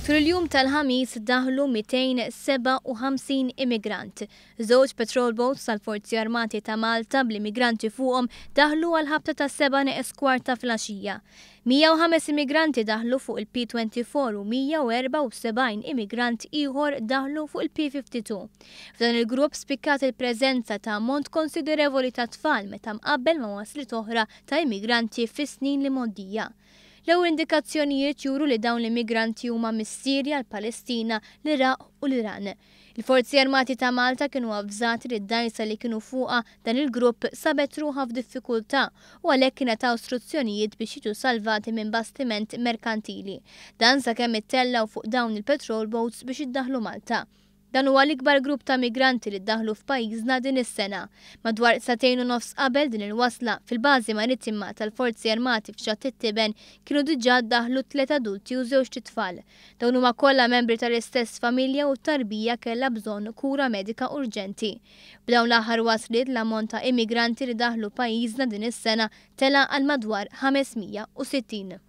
Fil-jum tal-ħamis daħlu 257 immigrant. Żewġ patrol boats tal-Forzi Armati ta' Malta bl-immigranti fuqhom daħlu għal ħabta ta' 7:15 fil-għaxija. 105 immigranti daħlu fuq il-P24 u 174 immigrant ieħor daħlu fuq il-P52. F'dan il-grupp spikkat il-preżenza ta' ammont konsiderevoli ta' tfal meta mqabbel ma' waslit oħra ta' immigranti fis-snin li moddija. L-ewwel indikazzjonijiet juru li dawn l-immigranti huma mis-Sirja, l-Palestina, l-Iraq u l-Iran. Il-Forzi Armati ta' Malta kienu avżati li d-dajsa li kienu fuqha dan il-grupp sabet ruħha f'diffikultà u għalhekk kienet hawn istruzzjonijiet biex jiġu salvati minn bastiment merkantili. Dan sakemm ittellaw fuq dawn il-patrol boats biex iddaħħlu Malta. Dan huwa l-ikbar grupp ta' migranti li ddaħlu f'pajjiżna din is-sena. Madwar 2 u nofs qabel din il-wasla fil-bażi marittima tal-Forzi Armati f'Xatt it-Tiben kienu diġà ddaħlu 3 adulti u 2 tfal. Dawn huma kollha membri tal-istess familja u t-tarbija kellha bżonn kura medika urġenti. B'dawn l-aħħar wasliet l-ammont ta' immigranti li daħlu pajjiżna din is-sena tela għal madwar 560.